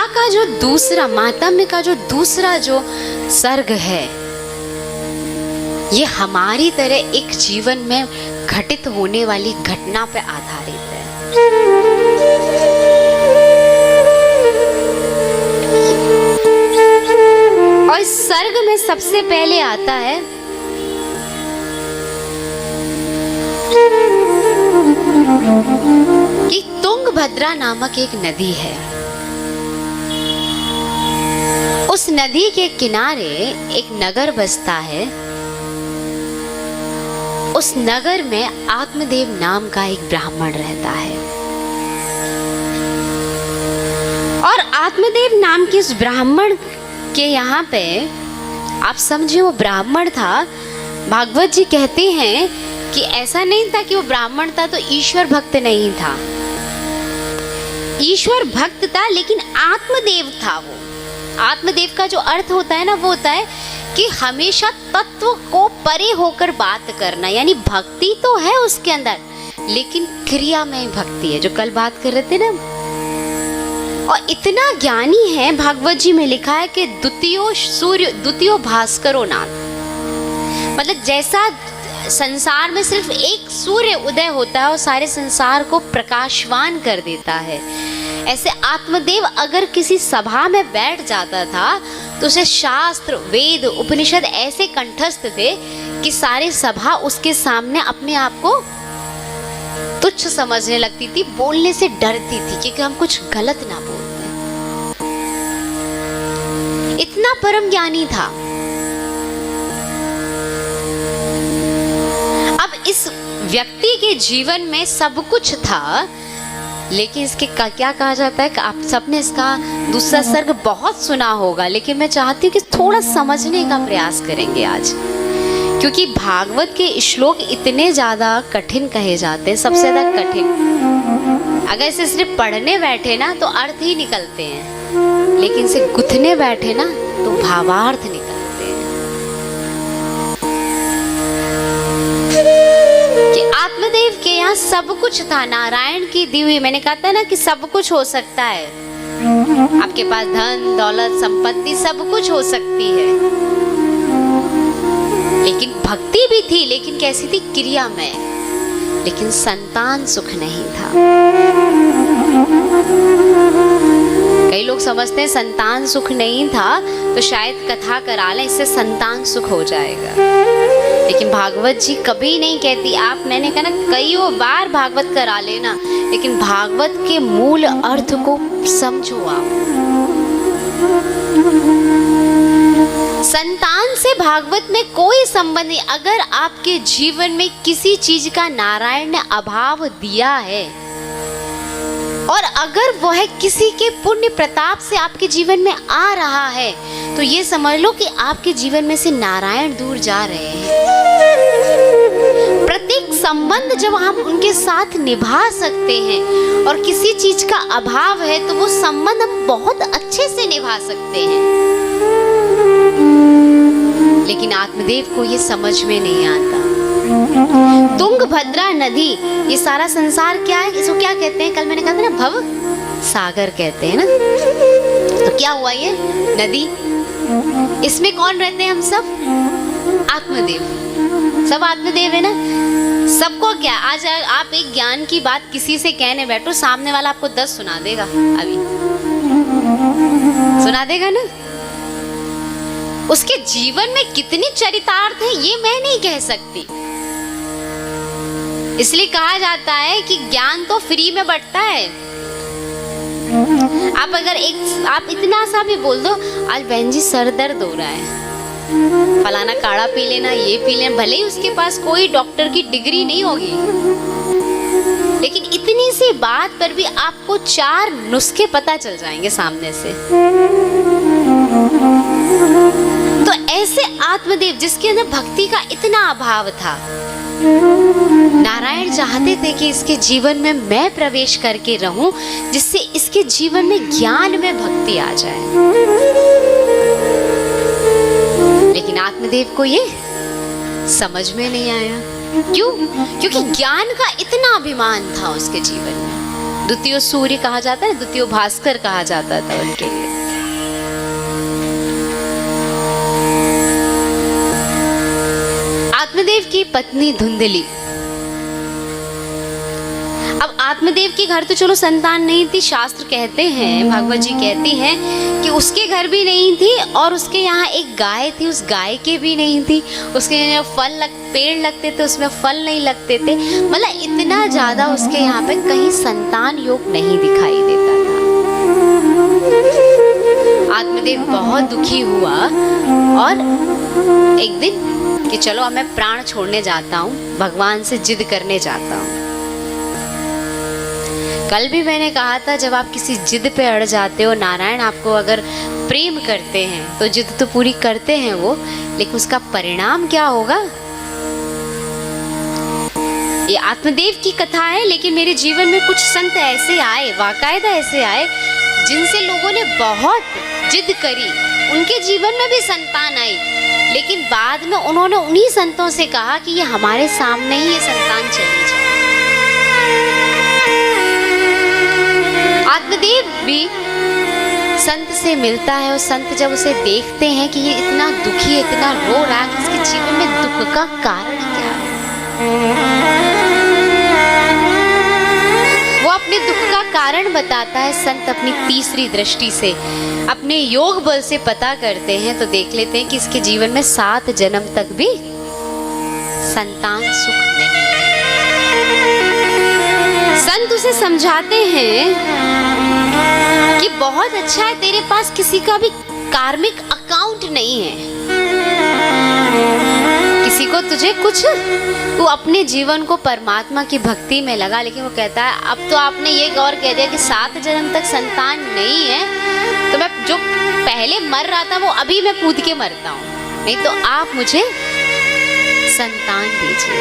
का जो दूसरा मातम्य का जो दूसरा जो सर्ग है, ये हमारी तरह एक जीवन में घटित होने वाली घटना पर आधारित है। और इस सर्ग में सबसे पहले आता है कि तुंगभद्रा नामक एक नदी है। उस नदी के किनारे एक नगर बसता है। उस नगर में आत्मदेव नाम का एक ब्राह्मण रहता है। और आत्मदेव नाम के उस ब्राह्मण के यहाँ पे आप समझिए वो ब्राह्मण था। भागवत जी कहते हैं कि ऐसा नहीं था कि वो ब्राह्मण था तो ईश्वर भक्त नहीं था। ईश्वर भक्त था लेकिन आत्मदेव था। वो आत्मदेव का जो अर्थ होता है ना, वो होता है कि हमेशा तत्व को परे होकर बात करना। यानी भक्ति तो है उसके अंदर लेकिन क्रिया में भक्ति है, जो कल बात कर रहे थे ना। और इतना ज्ञानी है, भागवत जी में लिखा है कि द्वितीयो सूर्य द्वितीयो भास्करो नाथ। मतलब जैसा संसार में सिर्फ एक सूर्य उदय होता है और सारे संसार को प्रकाशवान कर देता है, ऐसे आत्मदेव अगर किसी सभा में बैठ जाता था तो उसे शास्त्र वेद उपनिषद ऐसे कंठस्थ थे कि सारी सभा उसके सामने अपने आप को तुच्छ समझने लगती थी, बोलने से डरती थी क्योंकि हम कुछ गलत ना बोलते। इतना परम ज्ञानी था। अब इस व्यक्ति के जीवन में सब कुछ था लेकिन इसके क्या कहा जाता है कि आप सबने इसका दूसरा सर्ग बहुत सुना होगा, लेकिन मैं चाहती हूँ कि थोड़ा समझने का प्रयास करेंगे आज, क्योंकि भागवत के श्लोक इतने ज़्यादा कठिन कहे जाते हैं, सबसे ज़्यादा कठिन। अगर इसे सिर्फ पढ़ने बैठे ना तो अर्थ ही निकलते हैं, लेकिन इसे गुथने बैठे ना तो भावार्थ निकलते हैं। कि आत्मदेव के यहाँ सब कुछ था, नारायण की दी हुई। मैंने कहा था ना कि सब कुछ हो सकता है, आपके पास धन दौलत संपत्ति सब कुछ हो सकती है, लेकिन भक्ति भी थी। लेकिन कैसी थी? क्रिया में। लेकिन संतान सुख नहीं था। कई लोग समझते हैं संतान सुख नहीं था तो शायद कथा करा लें, इससे संतान सुख हो जाएगा। लेकिन भागवत जी कभी नहीं कहती। आप, मैंने कहा ना कईयों बार भागवत करा लेना, लेकिन भागवत के मूल अर्थ को समझो आप। संतान से भागवत में कोई संबंध नहीं। अगर आपके जीवन में किसी चीज का नारायण ने अभाव दिया है और अगर वह किसी के पुण्य प्रताप से आपके जीवन में आ रहा है तो ये समझ लो कि आपके जीवन में से नारायण दूर जा रहे हैं। प्रत्येक संबंध जब हम उनके साथ निभा सकते हैं और किसी चीज का अभाव है तो वो संबंध हम बहुत अच्छे से निभा सकते हैं। लेकिन आत्मदेव को ये समझ में नहीं आता। तुंगभद्रा नदी, ये सारा संसार क्या है, इसको क्या कहते हैं? कल मैंने कहा था ना, भव सागर कहते हैं ना। तो क्या हुआ ये नदी? इसमें कौन रहते हैं? हम सब आत्मदेव, सब आत्मदेव है ना। सबको क्या, आज आप एक ज्ञान की बात किसी से कहने बैठो, सामने वाला आपको 10 सुना देगा। अभी सुना देगा ना। उसके जीवन में कितनी चरितार्थ है ये मैं नहीं कह सकती। इसलिए कहा जाता है कि ज्ञान तो फ्री में बंटता है। आप अगर आप इतना सा भी बोल दो, आज बहन जी सर दर्द हो रहा है, फलाना काढ़ा पी लेना, ये पी लेना, भले ही उसके पास कोई डॉक्टर की डिग्री नहीं होगी, लेकिन इतनी सी बात पर भी आपको 4 नुस्खे पता चल जाएंगे सामने से। तो ऐसे आत्मदेव जिसके अंदर भक्ति का इतना अभाव था, नारायण चाहते थे कि इसके जीवन में मैं प्रवेश करके रहूं, जिससे इसके जीवन में ज्ञान में भक्ति आ जाए। लेकिन आत्मदेव को ये समझ में नहीं आया। क्यों? क्योंकि ज्ञान का इतना अभिमान था उसके जीवन में। द्वितीय सूर्य कहा जाता है, द्वितीय भास्कर कहा जाता था उनके लिए। आत्मदेव की पत्नी धुंधली। अब आत्मदेव के घर तो चलो संतान नहीं थी, शास्त्र कहते हैं, भागवत जी कहती हैं कि उसके घर भी नहीं थी, और उसके यहाँ एक गाय थी, उस गाय के भी नहीं थी, उसके यहाँ पेड़ लगते थे, उसमें फल नहीं लगते थे, मतलब इतना ज्यादा उसके यहाँ पे कहीं संतान योग नहीं दिखाई देता था। आत्मदेव बहुत दुखी हुआ और एक दिन कि चलो अब मैं प्राण छोड़ने जाता हूँ, भगवान से जिद करने जाता हूँ। कल भी मैंने कहा था, जब आप किसी जिद पे अड़ जाते हो, नारायण आपको अगर प्रेम करते हैं तो जिद तो पूरी करते हैं वो, लेकिन उसका परिणाम क्या होगा? ये आत्मदेव की कथा है, लेकिन मेरे जीवन में कुछ संत ऐसे आए, बाकायदा ऐसे आए, जिनसे लोगों ने बहुत जिद करी, उनके जीवन में भी संतान आई, लेकिन बाद में उन्होंने उन्हीं संतों से कहा कि ये हमारे सामने ही ये संतान चली जाए। आत्मदेव भी संत से मिलता है, और संत जब उसे देखते हैं कि ये इतना दुखी है, इतना रो रहा है, कि इसके जीवन में दुख का कारण क्या है, वो अपने दुख का कारण बताता है। संत अपनी तीसरी दृष्टि से, अपने योग बल से पता करते हैं, तो देख लेते हैं कि इसके जीवन में 7 जन्म तक भी संतान सुख नहीं है। संत उसे समझाते हैं कि बहुत अच्छा है, तेरे पास किसी का भी कार्मिक अकाउंट नहीं है, किसी को तुझे कुछ, तू अपने जीवन को परमात्मा की भक्ति में लगा। लेकिन वो कहता है अब तो आपने ये गौर कह दिया कि 7 जन्म तक संतान नहीं है, तो मैं जो पहले मर रहा था वो अभी मैं कूद के मरता हूँ, नहीं तो आप मुझे संतान दीजिए।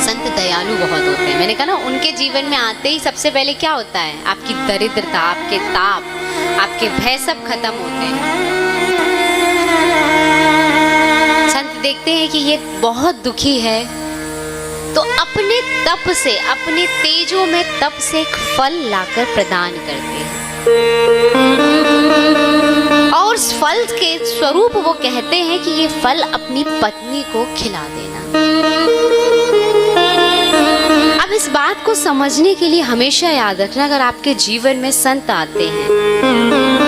संत दयालु बहुत होते हैं। मैंने कहा ना, उनके जीवन में आते ही सबसे पहले क्या होता है? आपकी दरिद्रता, आपके ताप, आपके भय सब खत्म होते हैं। संत देखते हैं कि ये बहुत दुखी है, तो अपने तप से, अपने तेजों में तप से एक फल लाकर प्रदान करते हैं, और उस फल के स्वरूप वो कहते हैं कि ये फल अपनी पत्नी को खिला देना। अब इस बात को समझने के लिए हमेशा याद रखना, अगर आपके जीवन में संत आते हैं,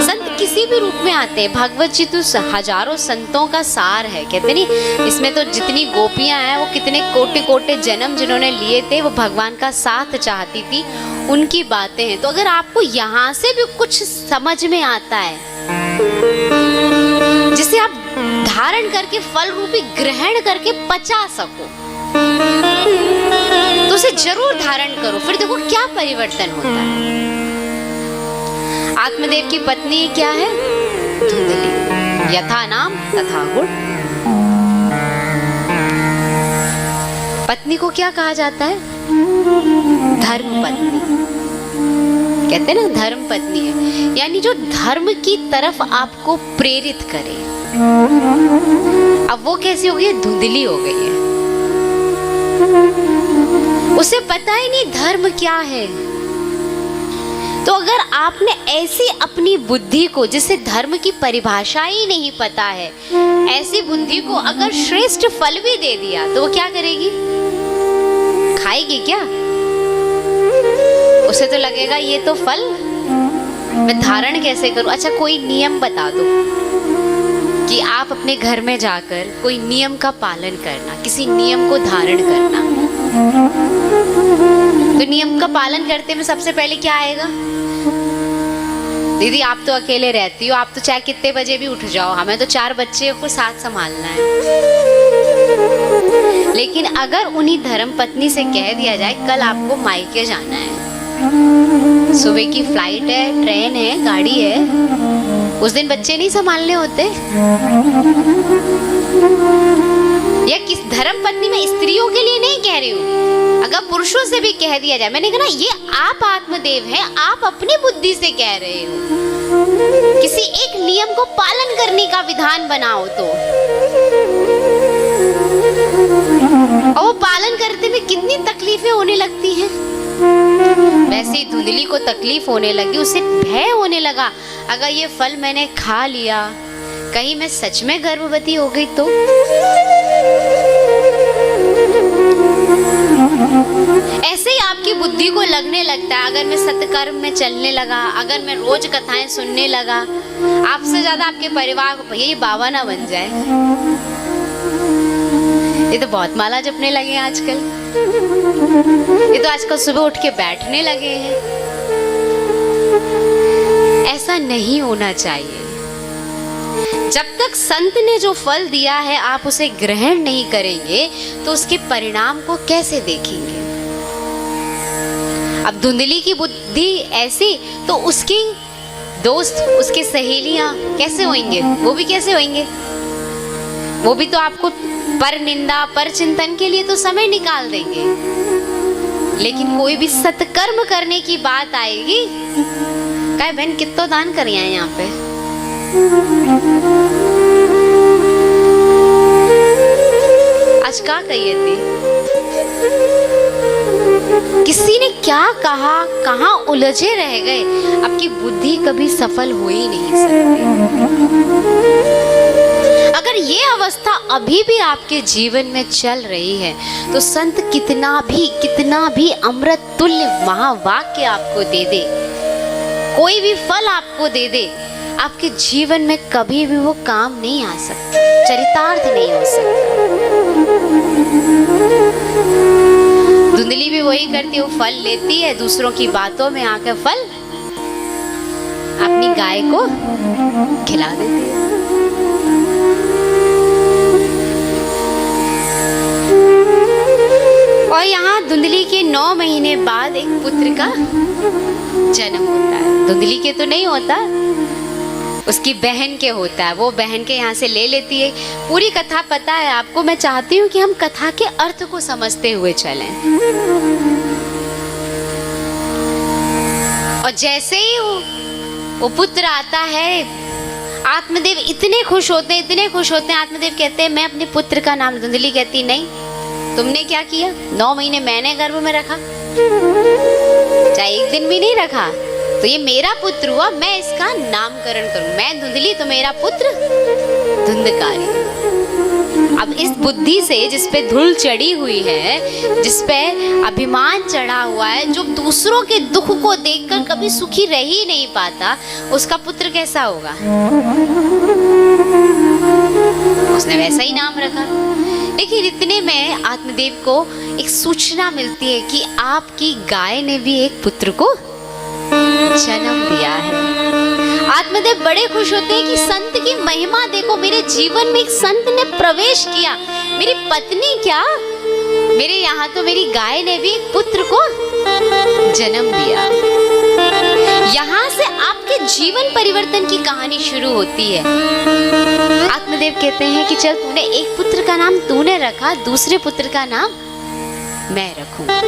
संत किसी भी रूप में आते हैं, भागवत जी तो हजारों संतों का सार है, कहते नहीं, इसमें तो जितनी गोपियां हैं वो कितने कोटि कोटि जन्म जिन्होंने लिए थे, वो भगवान का साथ चाहती थी, उनकी बातें हैं। तो अगर आपको यहाँ से भी कुछ समझ में आता है जिसे आप धारण करके फल रूपी ग्रहण करके पचा सको, तो उसे जरूर धारण करो, फिर देखो क्या परिवर्तन होता है। आत्मदेव की पत्नी क्या है? धुंधली। यथा नाम तथा गुण। पत्नी को क्या कहा जाता है? धर्म पत्नी। कहते हैं ना, धर्म पत्नी है, यानी जो धर्म की तरफ आपको प्रेरित करे। अब वो कैसी हो गई है? धुंधली हो गई है, उसे पता ही नहीं धर्म क्या है। तो अगर आपने ऐसी अपनी बुद्धि को, जिसे धर्म की परिभाषा ही नहीं पता है, ऐसी बुद्धि को अगर श्रेष्ठ फल भी दे दिया, तो वो क्या करेगी? खाएगी क्या? उसे तो लगेगा ये तो फल मैं धारण कैसे करूं। अच्छा, कोई नियम बता दो कि आप अपने घर में जाकर कोई नियम का पालन करना, किसी नियम को धारण करना, तो नियम का पालन करते में सबसे पहले क्या आएगा? दीदी आप तो अकेले रहती हो, आप तो चाहे कितने बजे भी उठ जाओ, हमें तो 4 बच्चे को साथ संभालना है। लेकिन अगर उन्हीं धर्म पत्नी से कह दिया जाए कल आपको मायके जाना है, सुबह की फ्लाइट है, ट्रेन है, गाड़ी है, उस दिन बच्चे नहीं संभालने होते, या किस धर्म पत्नी में स्त्रियों के लिए नहीं कह रही हूँ, अगर पुरुषों से भी कह दिया जाए, मैंने कहा ना, ये आप आत्मदेव हैं, आप अपनी बुद्धि से कह रहे हो, किसी एक नियम को पालन करने का विधान बनाओ, तो और वो पालन करते में कितनी तकलीफें होने लगती हैं। वैसे ही धुंधली को तकलीफ होने लगी, उसे भय होने लगा, अगर ये फल मैंने खा लिया, कहीं मैं सच में गर्भवती हो गई तो। ऐसे ही आपकी बुद्धि को लगने लगता है, अगर मैं सत्कर्म में चलने लगा, अगर मैं रोज कथाएं सुनने लगा, आपसे ज्यादा आपके परिवार को भैया ये बाबा ना बन जाए। ये तो बहुत माला जपने लगे हैं आजकल, ये तो आजकल सुबह उठ के बैठने लगे हैं। ऐसा नहीं होना चाहिए। जब तक संत ने जो फल दिया है आप उसे ग्रहण नहीं करेंगे तो उसके परिणाम को कैसे देखेंगे। अब धुंधली की बुद्धि ऐसी, तो उसकी दोस्त, उसकी सहेलियां कैसे होंगे, वो भी कैसे होंगे, वो भी तो आपको पर निंदा पर चिंतन के लिए तो समय निकाल देंगे। लेकिन कोई भी सत्कर्म करने की बात आएगी, कहे बहन कितना दान कर आए यहाँ पे, आज क्या कहिए थी, किसी ने क्या कहा, कहाँ उलझे रह गए, आपकी बुद्धि कभी सफल हो ही नहीं सकती। अगर ये अवस्था अभी भी आपके जीवन में चल रही है तो संत कितना भी अमृत तुल्य महावाक्य आपको दे दे, कोई भी फल आपको दे दे, आपके जीवन में कभी भी वो काम नहीं आ सकता, चरितार्थ नहीं हो सकता। धुंधली भी वही करती है, वो फल लेती है, दूसरों की बातों में आकर फल अपनी गाय को खिला देती है। और यहाँ धुंधली के 9 महीने बाद एक पुत्र का जन्म होता है। धुंधली के तो नहीं होता, उसकी बहन के होता है। वो बहन के यहाँ से ले लेती है। पूरी कथा पता है आपको, मैं चाहती हूँ कि हम कथा के अर्थ को समझते हुए चलें। और जैसे ही वो पुत्र आता है, आत्मदेव इतने खुश होते हैं। आत्मदेव कहते हैं मैं अपने पुत्र का नाम, धुंधली कहती नहीं, तुमने क्या किया, 9 महीने मैंने गर्भ में रखा, चाहे एक दिन भी नहीं रखा, तो ये मेरा पुत्र हुआ, मैं इसका नामकरण करूं, मैं धुंधली तो मेरा पुत्र धुंधकारी। अब इस बुद्धि से जिस पे धूल चढ़ी हुई है, जिस पे अभिमान चढ़ा हुआ है, जो दूसरों के दुख को देखकर कभी सुखी रह ही नहीं पाता, उसका पुत्र कैसा होगा, उसने वैसा ही नाम रखा। लेकिन इतने में आत्मदेव को एक सूचना मिलती है कि आपकी गाय ने भी एक पुत्र को जन्म दिया है। आत्मदेव बड़े खुश होते हैं कि संत की महिमा देखो, मेरे जीवन में एक संत ने प्रवेश किया, मेरी पत्नी क्या, मेरे यहाँ तो मेरी गाय ने भी एक पुत्र को जन्म दिया। यहाँ से आपके जीवन परिवर्तन की कहानी शुरू होती है। आत्मदेव कहते हैं कि चल तूने एक पुत्र का नाम तूने रखा, दूसरे पुत्र का नाम मैं रखूंगा।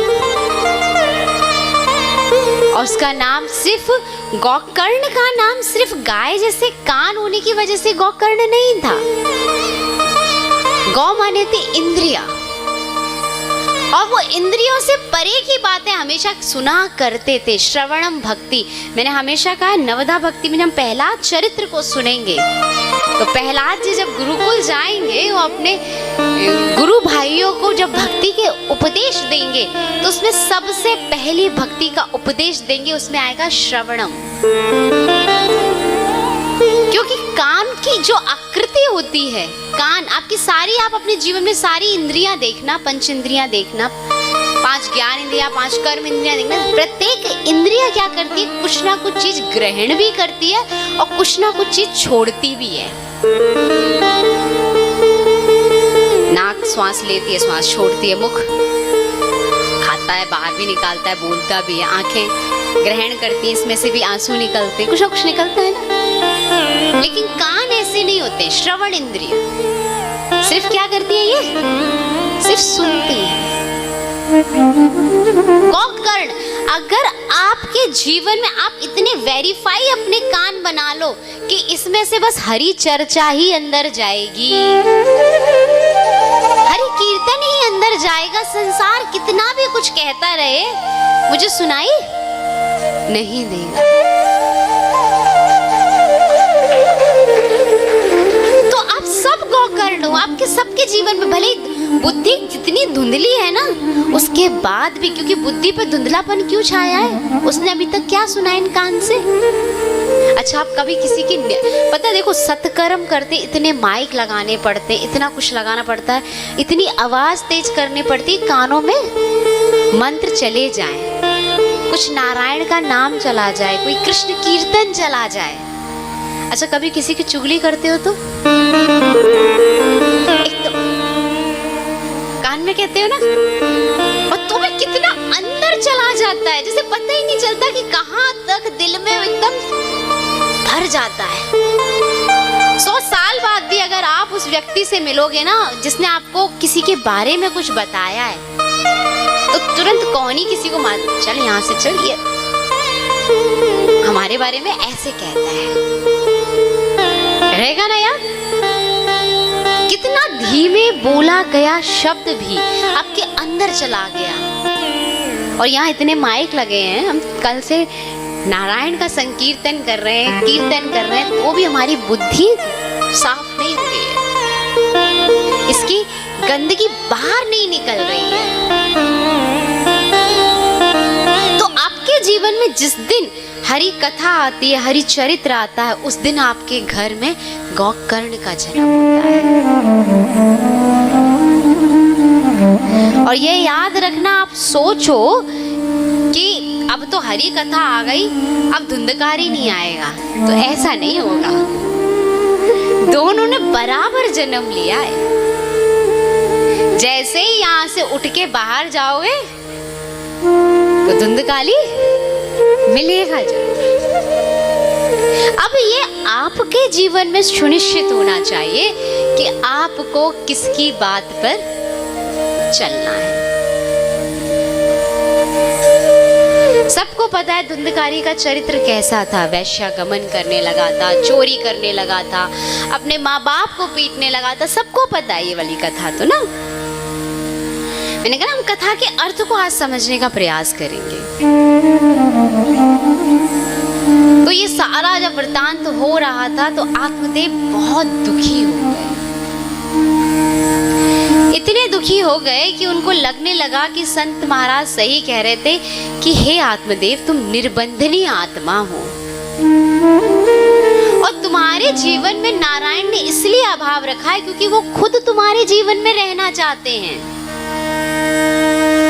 और उसका नाम सिर्फ गोकर्ण का नाम सिर्फ गाय जैसे कान होने की वजह से गोकर्ण नहीं था। गौ माने थी इंद्रिया, और वो इंद्रियों से परे की बातें हमेशा सुना करते थे। श्रवणम भक्ति, मैंने हमेशा कहा नवधा भक्ति में हम प्रहलाद चरित्र को सुनेंगे तो प्रहलाद जी जब गुरुकुल जाएंगे, वो अपने गुरु भाइयों को जब भक्ति के उपदेश देंगे तो उसमें सबसे पहली भक्ति का उपदेश देंगे, उसमें आएगा श्रवणम। क्योंकि कान की जो आकृति होती है, कान आपकी सारी, आप अपने जीवन में सारी इंद्रियां देखना, पंच इंद्रियां देखना, 5 ज्ञान इंद्रियां, 5 कर्म इंद्रियां देखना, प्रत्येक इंद्रिया क्या करती है, कुछ ना कुछ चीज ग्रहण भी करती है और कुछ ना कुछ चीज छोड़ती भी है। नाक श्वास लेती है, श्वास छोड़ती है, मुख खाता है, बाहर भी निकालता है, बोलता भी है, आंखें ग्रहण करती है, इसमें से भी आंसू निकलते हैं, कुछ ना कुछ निकलता है ना। लेकिन कान ऐसे नहीं होते। श्रवण इंद्रिय सिर्फ क्या करती है, ये सिर्फ सुनती है। गोकर्ण, अगर आपके जीवन में आप इतने वेरीफाई अपने कान बना लो कि इसमें से बस हरी चर्चा ही अंदर जाएगी, हरि कीर्तन ही अंदर जाएगा, संसार कितना भी कुछ कहता रहे मुझे सुनाई नहीं देगा। तो आप सब गोकर्ण हो, आपके सबके जीवन में भले बुद्धि जितनी धुंधली है ना, उसके बाद भी, क्योंकि बुद्धि पे धुंधलापन क्यों छाया है, उसने अभी तक क्या सुना इन कान से। अच्छा, आप कभी किसी की पता, देखो सत्कर्म करते इतने माइक लगाने पड़ते, इतना कुछ लगाना पड़ता है, इतनी आवाज तेज करनी पड़ती, कानों में मंत्र चले जाएं, कुछ नारायण का नाम चला जाए, कोई कृष्ण कीर्तन चला जाए। अच्छा, कभी किसी की चुगली करते हो तो एकदम कान में कहते हो ना, और तुम्हें कितना अंदर चला जाता है, जैसे पता ही नहीं चलता कि कहां तक दिल में एकदम भर जाता है। 100 साल बाद भी अगर आप उस व्यक्ति से मिलोगे ना, जिसने आपको किसी के बारे में कुछ बताया है, तो तुरंत कौन ही किसी को मार, चल यहाँ से चल, ये हमारे बारे में ऐसे कहता है, रहेगा ना यार। कितना धीमे बोला गया शब्द भी आपके अंदर चला गया। और यहाँ इतने माइक लगे हैं, हम कल से नारायण का संकीर्तन कर रहे हैं, कीर्तन कर रहे हैं, तो भी हमारी बुद्धि साफ नहीं हो रही है, इसकी गंदगी बाहर नहीं निकल रही है। तो आपके जीवन में जिस दिन हरि कथा आती है, हरि चरित्र आता है, उस दिन आपके घर में गोकर्ण का जन्म होता है। और ये याद रखना, आप सोचो कि अब तो हरि कथा आ गई, अब धुंधकारी नहीं आएगा, तो ऐसा नहीं होगा। दोनों ने बराबर जन्म लिया है। जैसे ही यहाँ से उठ के बाहर जाओगे तो धुंधकाली मिलेगा जरूर। अब ये आपके जीवन में सुनिश्चित होना चाहिए कि आपको किसकी बात पर चलना है। सबको पता है धुंधकारी का चरित्र कैसा था, वैश्यागमन करने लगा था, चोरी करने लगा था, अपने माँ बाप को पीटने लगा था, सबको पता है ये वाली कथा तो ना। मैंने कहा हम कथा के अर्थ को आज समझने का प्रयास करेंगे। तो ये सारा जब वृतांत हो रहा था तो आत्मदेव बहुत दुखी हो गए, इतने दुखी हो गए कि उनको लगने लगा कि संत महाराज सही कह रहे थे कि हे आत्मदेव, तुम निर्बंधनीय आत्मा हो और तुम्हारे जीवन में नारायण ने इसलिए अभाव रखा है क्योंकि वो खुद तुम्हारे जीवन में रहना चाहते हैं।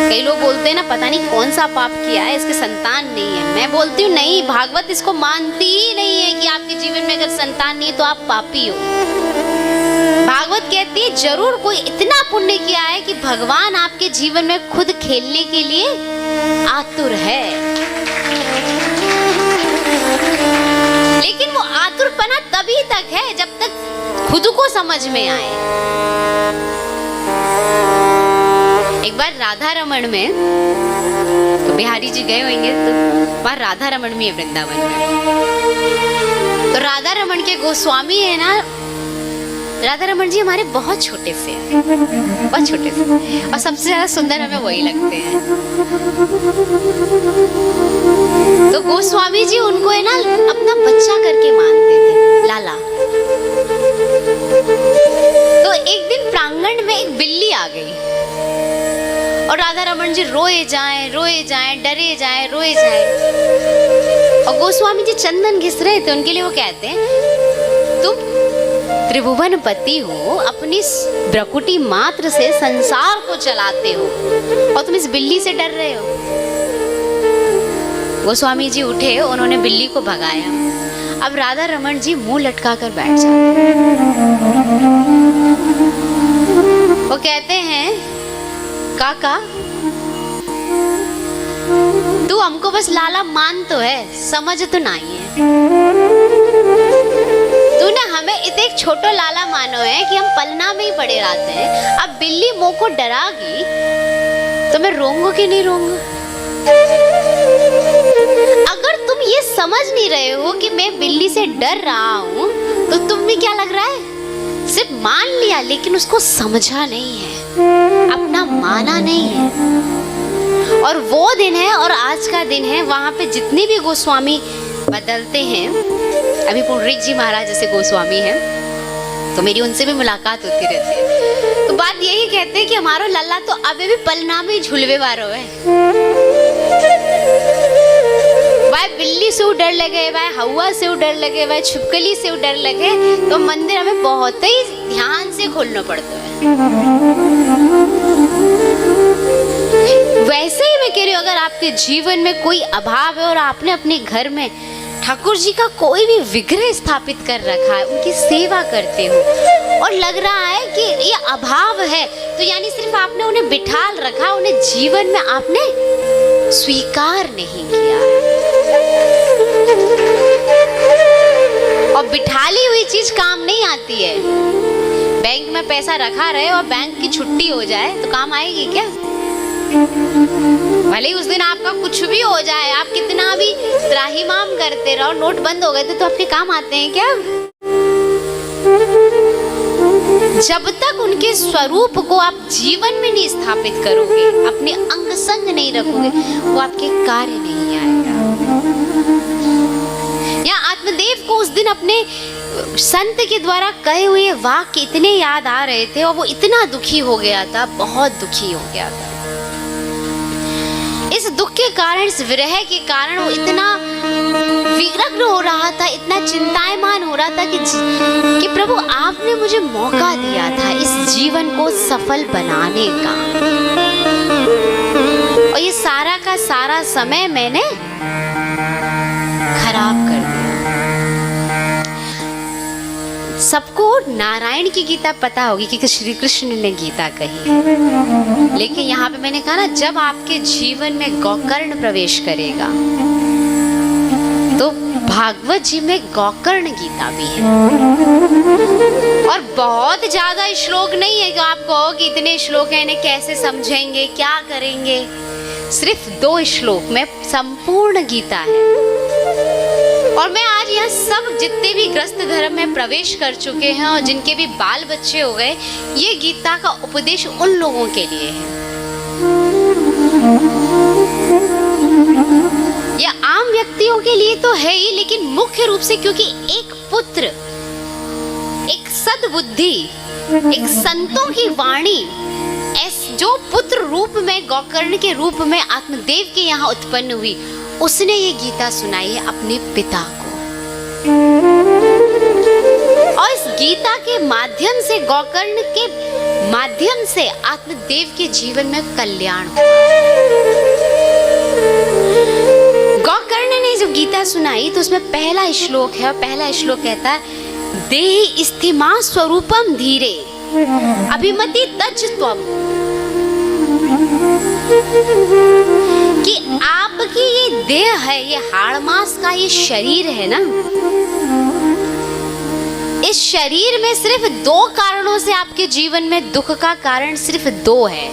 कई लोग बोलते हैं ना, पता नहीं कौन सा पाप किया है, इसके संतान नहीं है। मैं बोलती हूँ नहीं, भागवत इसको मानती ही नहीं है कि आपके जीवन में अगर संतान नहीं है तो आप पापी हो। भागवत कहती है जरूर कोई इतना पुण्य किया है कि भगवान आपके जीवन में खुद खेलने के लिए आतुर है, लेकिन वो आतुरपना तभी तक है जब तक खुद को समझ में आए। एक बार राधा रमण में, तो बिहारी जी गए होंगे तो वहाँ राधा रमण में है वृंदावन में। तो राधा रमण के गोस्वामी है ना, राधा रमण जी हमारे बहुत छोटे से हैं, बहुत छोटे से, और सबसे ज्यादा सुंदर हमें वही लगते हैं। तो गोस्वामी जी उनको है ना अपना बच्चा करके मानते थे, लाला। तो एक दिन प्रांगण में एक बिल्ली आ गई और राधा रमण जी रोए जाएं, डरे जाएं, रोए जाएं। और गोस्वामी जी चंदन घिस रहे थे, उनके लिए वो कहते हैं तुम त्रिभुवनपति हो, अपनी भ्रकुटी मात्र से संसार को चलाते हो और तुम इस बिल्ली से डर रहे हो। गोस्वामी जी उठे, उन्होंने बिल्ली को भगाया। अब राधा रमण जी मुंह लटका कर बैठ जाते। वो कहते हैं काका, तू हमको बस लाला मान तो है, समझ तो नहीं है। तूने हमें इतने एक छोटो लाला मानो है कि हम पलना में ही पड़े रहते हैं। अब बिल्ली मुंह को डरागी तो मैं रोऊंगा कि नहीं रोऊंगा? अगर तुम ये समझ नहीं रहे हो कि मैं बिल्ली से डर रहा हूँ, तो तुम्हें क्या लग रहा है? सिर्फ मान लिया लेकिन उसको समझा नहीं है। अपना माना नहीं है। और वो दिन है और आज का दिन है, वहां पे जितने भी गोस्वामी बदलते हैं, अभी पुंडरीक जी महाराज जैसे गोस्वामी हैं, तो मेरी उनसे भी मुलाकात होती रहती है। तो बात यही कहते हैं कि हमारो लल्ला तो अभी भी पलना में झुलवे वारो है। भाई बिल्ली से डर लगे, भाई हवा से डर लगे, भाई छिपकली से डर लगे, तो मंदिर हमें बहुत ही ध्यान से खोलना पड़ता है। वैसे ही मैं कह रही हूँ, अगर आपके जीवन में कोई अभाव है और आपने अपने घर में ठाकुर जी का कोई भी विग्रह स्थापित कर रखा है, उनकी सेवा करते हो और लग रहा है कि ये अभाव है, तो यानी सिर्फ आपने उन्हें बिठाल रखा, उन्हें जीवन में आपने स्वीकार नहीं किया। और बिठाली हुई चीज काम नहीं आती है। बैंक में पैसा रखा रहे और बैंक की छुट्टी हो जाए तो काम आएगी क्या? भले ही उस दिन आपका कुछ भी हो जाए, आप कितना भी त्राहिमाम करते रहो, नोट बंद हो गए तो आपके काम आते हैं क्या? जब तक उनके स्वरूप को आप जीवन में नहीं स्थापित करोगे, अपने अंग संग नहीं रखोगे, वो आपके कार्य नहीं आएगा। या आत्मदेव को उस दिन अपने संत के द्वारा कहे हुए वाक्य इतने याद आ रहे थे और वो इतना दुखी हो गया था, बहुत दुखी हो गया था। इस दुख के कारण, इस विरह के कारण वो इतना विरक्त हो रहा था, इतना चिंतायमान हो रहा था कि प्रभु आपने मुझे मौका दिया था इस जीवन को सफल बनाने का, और ये सारा का सारा समय मैंने खराब कर दिया। सबको नारायण की गीता पता होगी कि श्री कृष्ण ने गीता कही, लेकिन यहाँ पे मैंने कहा ना, जब आपके जीवन में गोकर्ण प्रवेश करेगा तो भागवत जी में गोकर्ण गीता भी है। और बहुत ज्यादा श्लोक नहीं है कि आप कहो कि इतने श्लोक हैं, इन्हें कैसे समझेंगे, क्या करेंगे। सिर्फ 2 श्लोक में संपूर्ण गीता है। और मैं आज यहाँ सब जितने भी ग्रस्त धर्म में प्रवेश कर चुके हैं और जिनके भी बाल बच्चे हो गए, ये गीता का उपदेश उन लोगों के लिए है। ये आम व्यक्तियों के लिए तो है ही, लेकिन मुख्य रूप से क्योंकि एक पुत्र, एक सद्बुद्धि, एक संतों की वाणी, जो पुत्र रूप में, गोकर्ण के रूप में आत्मदेव के यहाँ उत्पन्न हुई, उसने ये गीता सुनाई है अपने पिता को। और इस गीता के माध्यम से, गोकर्ण के माध्यम से आत्मदेव के जीवन में कल्याण हुआ। गोकर्ण ने जो गीता सुनाई तो उसमें पहला श्लोक है, और पहला श्लोक कहता है, देहि स्थिमा स्वरूपम धीरे अभिमति तज त्वम, कि आपकी ये देह है, ये हाड़ मांस का ये शरीर है ना, इस शरीर में सिर्फ 2 कारणों से आपके जीवन में दुख का कारण सिर्फ 2 है।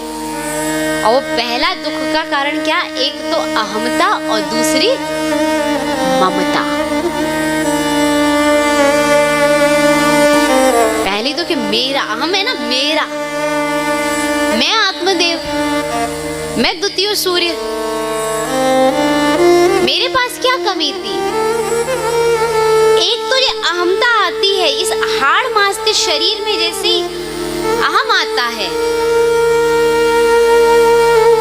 और वो पहला दुख का कारण क्या? एक तो अहमता और दूसरी ममता। पहली तो कि मेरा अहम है ना, मेरा, मैं आत्मदेव, मैं द्वितीय सूर्य, मेरे पास क्या कमी थी? एक तो ये अहमता आती है, इस हाड़ मांस के शरीर में जैसे ही अहम आता है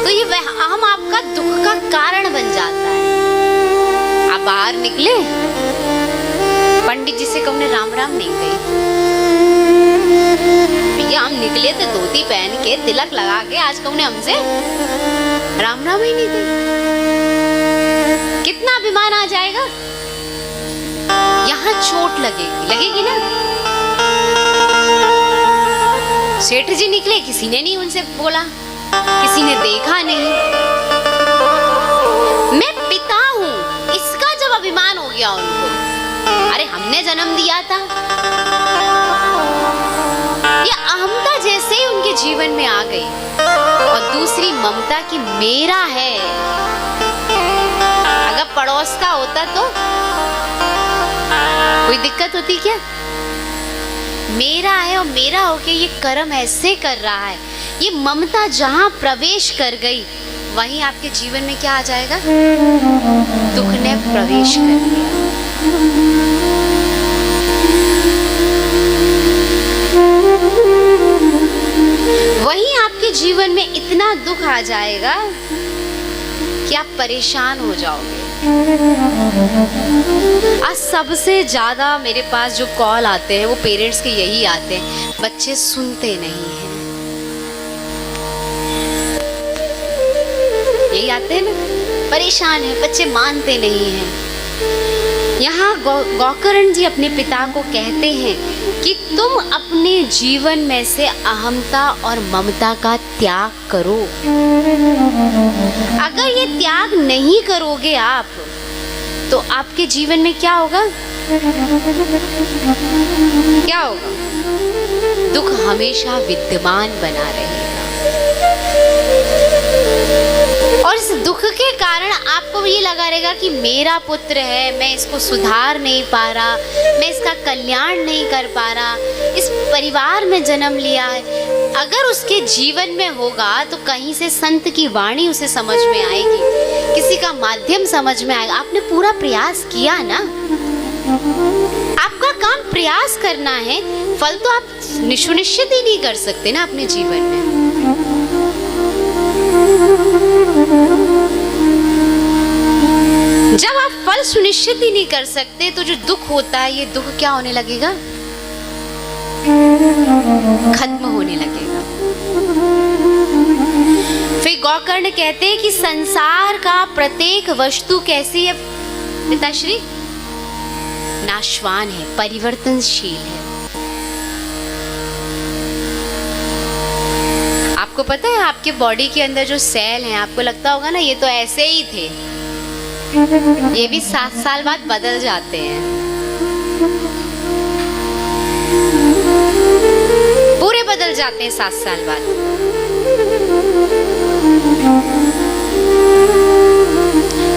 तो ये वह अहम आपका दुख का कारण बन जाता है। आप बाहर निकले, पंडित जी से कहने राम राम नहीं गई, भैया हम निकले थे धोती पहन के, तिलक लगा के, आज कहने हमसे राम राम ही नहीं गई। कितना अभिमान आ जाएगा, यहाँ चोट लगेगी, लगेगी ना। सेठ जी निकले, किसी ने नहीं उनसे बोला, किसी ने देखा नहीं, मैं पिता हूँ, इसका जब अभिमान हो गया उनको, अरे हमने जन्म दिया था, ये अहमता जैसे ही उनके जीवन में आ गई। और दूसरी ममता की मेरा है, अगर पड़ोस का होता तो कोई दिक्कत होती क्या? मेरा है और मेरा होके ये कर्म ऐसे कर रहा है ये ममता जहां प्रवेश कर गई वहीं आपके जीवन में क्या आ जाएगा? दुख ने प्रवेश कर लिया। वहीं आपके जीवन में इतना दुख आ जाएगा कि आप परेशान हो जाओगे। आज सबसे ज्यादा मेरे पास जो कॉल आते हैं वो पेरेंट्स के यही आते हैं, बच्चे सुनते नहीं हैं। यही आते हैं ना, परेशान है, बच्चे मानते नहीं हैं। यहाँ गौकर्ण जी अपने पिता को कहते हैं कि तुम अपने जीवन में से अहमता और ममता का त्याग करो। अगर ये त्याग नहीं करोगे आप, तो आपके जीवन में क्या होगा? क्या होगा? दुख हमेशा विद्यमान बना रहेगा। और इस दुख के कारण आपको ये लगा रहेगा कि मेरा पुत्र है, मैं इसको सुधार नहीं पा रहा, मैं इसका कल्याण नहीं कर पा रहा, इस परिवार में जन्म लिया है। अगर उसके जीवन में होगा तो कहीं से संत की वाणी उसे समझ में आएगी, किसी का माध्यम समझ में आएगा। आपने पूरा प्रयास किया ना, आपका काम प्रयास करना है, फल तो आप सुनिश्चित ही नहीं कर सकते ना अपने जीवन में। जब आप फल सुनिश्चित ही नहीं कर सकते तो जो दुख होता है, ये दुख क्या होने लगेगा? खत्म होने लगेगा। फिर गौकर्ण कहते हैं कि संसार का प्रत्येक वस्तु कैसी है पिताश्री? नाशवान है, परिवर्तनशील है। आपको पता है आपके बॉडी के अंदर जो सेल हैं, आपको लगता होगा ना ये तो ऐसे ही थे, ये भी 7 साल बाद बदल जाते हैं, पूरे बदल जाते हैं 7 साल बाद।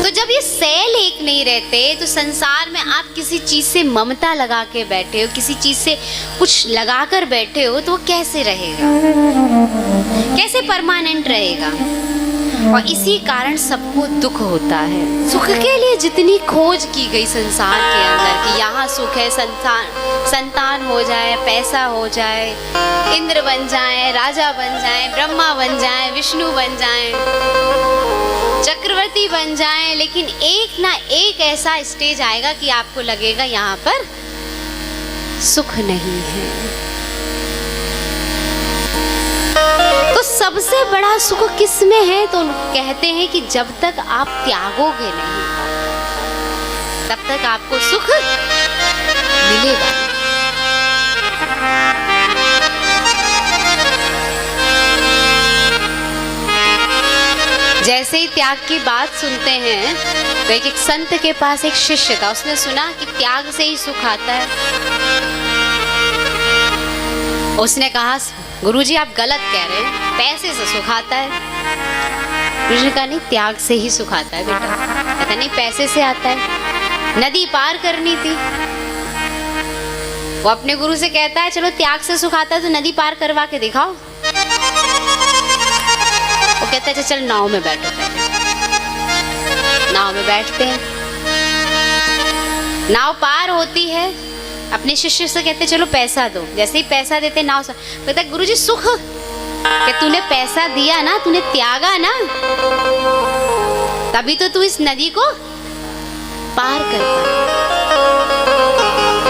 तो जब ये सेल एक नहीं रहते तो संसार में आप किसी चीज से ममता लगा के बैठे हो, किसी चीज से कुछ लगा कर बैठे हो, तो वो कैसे रहेगा? कैसे परमानेंट रहेगा? और इसी कारण सबको दुख होता है। सुख के लिए जितनी खोज की गई संसार के अंदर कि यहाँ सुख है, संतान हो जाए, पैसा हो जाए, इंद्र बन जाए, राजा बन जाए, ब्रह्मा बन जाए, विष्णु बन जाए, चक्रवर्ती बन जाए, लेकिन एक ना एक ऐसा स्टेज आएगा कि आपको लगेगा यहाँ पर सुख नहीं है। तो सबसे बड़ा सुख किस में है? तो कहते हैं कि जब तक आप त्यागोगे नहीं तब तक आपको सुख मिलेगा। जैसे ही त्याग की बात सुनते हैं तो एक संत के पास एक शिष्य था, उसने सुना कि त्याग से ही सुख आता है। उसने कहा गुरुजी आप गलत कह रहे हैं, पैसे से सुख आता है। गुरुजी ने कहा नहीं, त्याग से ही सुख आता है बेटा। कहता नहीं, पैसे से आता है। नदी पार करनी थी, वो अपने गुरु से कहता है चलो त्याग से सुख आता है तो नदी पार करवा के दिखाओ। वो कहता है चल नाव में बैठो। पहले नाव में बैठते हैं, नाव पार होती है, अपने शिष्य से कहते चलो पैसा दो। जैसे ही पैसा देते नाव से कहता है गुरुजी सुख, कि तूने पैसा दिया ना, तूने त्यागा ना, तभी तो तू इस नदी को पार कर पाया।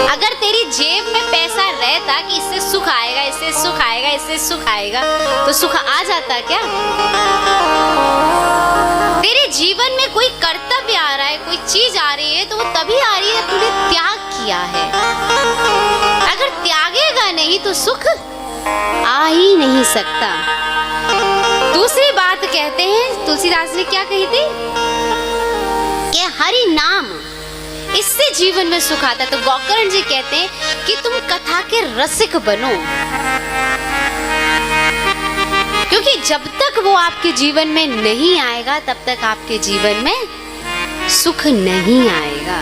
अगर तेरी जेब में पैसा रहता कि इससे सुख आएगा, इससे सुख आएगा, इससे सुख आएगा, तो सुख आ जाता क्या? तेरे जीवन में कोई कर्तव्य आ रहा है, कोई चीज आ रही है, तो वो तभी आ रही है जब तूने त्याग किया है। अगर त्यागेगा नहीं तो सुख आ ही नहीं सकता। दूसरी बात कहते हैं, तुलसीदास ने क्या कही थी कि हरि नाम, इससे जीवन में सुख आता है। तो गौकर्ण जी कहते हैं कि तुम कथा के रसिक बनो, क्योंकि जब तक वो आपके जीवन में नहीं आएगा तब तक आपके जीवन में सुख नहीं आएगा।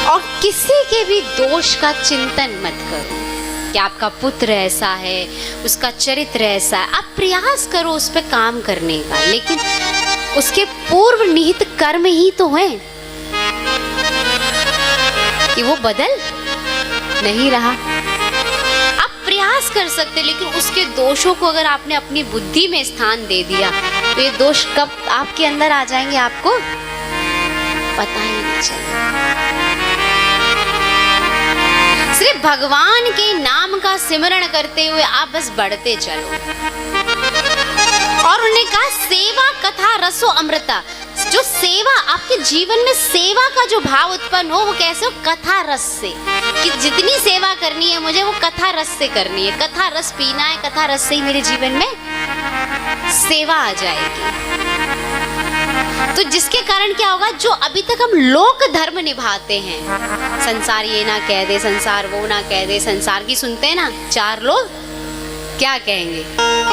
और किसी के भी दोष का चिंतन मत करो कि आपका पुत्र ऐसा है, उसका चरित्र ऐसा है। आप प्रयास करो उस पर काम करने का, लेकिन उसके पूर्व निहित कर्म ही तो हैं कि वो बदल नहीं रहा। आप प्रयास कर सकते, लेकिन उसके दोषों को अगर आपने अपनी बुद्धि में स्थान दे दिया तो ये दोष कब आपके अंदर आ जाएंगे आपको पता ही नहीं चलेगा। सिर्फ भगवान के नाम का सिमरण करते हुए आप बस बढ़ते चलो। और उन्होंने कहा सेवा कथा रसो अमृता। जो सेवा आपके जीवन में सेवा का जो भाव उत्पन्न हो वो कैसे हो? कथा रस से, कि जितनी सेवा करनी है मुझे वो कथा रस से करनी है, कथा रस पीना है, कथा रस से ही मेरे जीवन में सेवा आ जाएगी। तो जिसके कारण क्या होगा, जो अभी तक हम लोक धर्म निभाते हैं, संसार ये ना कह दे, संसार वो ना कह दे, संसार की सुनते हैं ना चार लोग क्या कहेंगे,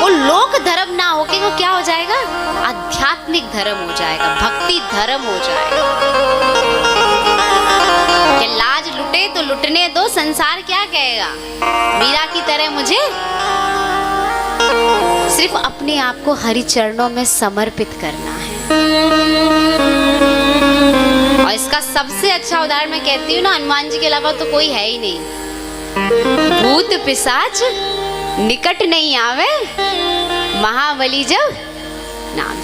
वो लोक धर्म ना होके वो क्या हो जाएगा, आध्यात्मिक धर्म हो जाएगा, भक्ति धर्म हो जाएगा। कि लाज लुटे तो लुटने दो, संसार क्या कहेगा, मीरा की तरह मुझे सिर्फ अपने आप को हरि चरणों में समर्पित करना है। और इसका सबसे अच्छा उदाहरण मैं कहती हूँ ना, हनुमान जी के अलावा तो कोई है ही नहीं। भूत पिशाच निकट नहीं आवे, महाबली जब नाम।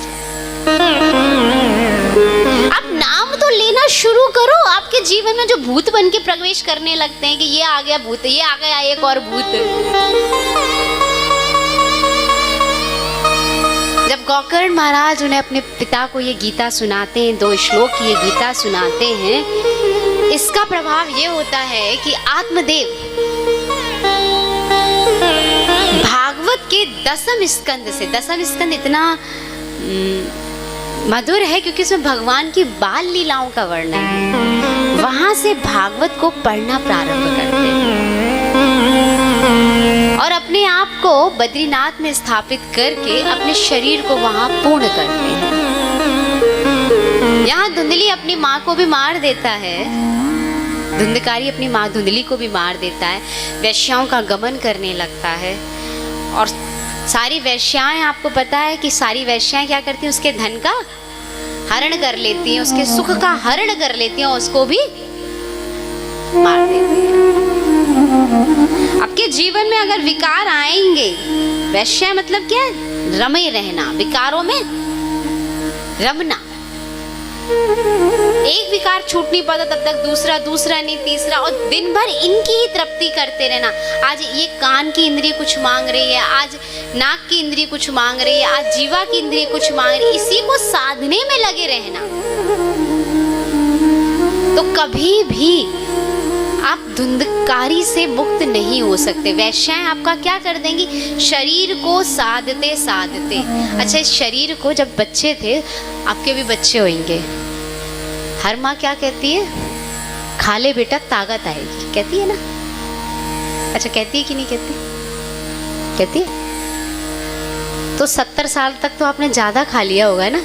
आप नाम तो लेना शुरू करो। आपके जीवन में जो भूत बन के प्रवेश करने लगते हैं कि ये आ गया भूत, ये आ गया एक और भूत। जब गोकर्ण महाराज उन्हें अपने पिता को ये गीता सुनाते हैं, 2 श्लोक की ये गीता सुनाते हैं, इसका प्रभाव ये होता है कि आत्मदेव भागवत के 10वें स्कंद से, 10वां स्कंद इतना मधुर है क्योंकि इसमें भगवान की बाल लीलाओं का वर्णन है, वहां से भागवत को पढ़ना प्रारंभ करते हैं और अपने आप को बद्रीनाथ में स्थापित करके अपने शरीर को वहां पूर्ण करते हैं। यहाँ धुंधली अपनी माँ को भी मार देता है, धुंधकारी अपनी माँ धुंधली को भी मार देता है, वैश्याओं का गमन करने लगता है। और सारी वैश्याएं, आपको पता है कि सारी वैश्याएं क्या करती हैं, उसके धन का हरण कर लेती हैं, उसके सुख का हरण कर लेती हैं और उसको भी मार देती हैं। आपके जीवन में अगर विकार आएंगे, वैश्या मतलब क्या है, रमे रहना, विकारों में रमना। एक विकार छूट नहीं पाता तब तक दूसरा, दूसरा नहीं तीसरा, और दिन भर इनकी ही तृप्ति करते रहना। आज ये कान की इंद्रिय कुछ मांग रही है, आज नाक की इंद्रिय कुछ मांग रही है, आज जीवा की इंद्रिय कुछ मांग रही है, इसी को साधने में लगे रहना। तो कभी भी आप धुंधकारी से मुक्त नहीं हो सकते। वैश्याएं आपका क्या कर देंगी, शरीर को साधते साधते। अच्छा, इस शरीर को जब बच्चे थे, आपके भी बच्चे होंगे, हर माँ क्या कहती है, खा ले बेटा ताकत आएगी, कहती है ना। अच्छा, कहती है कि नहीं कहती, कहती है। तो 70 साल तक तो आपने ज्यादा खा लिया होगा ना,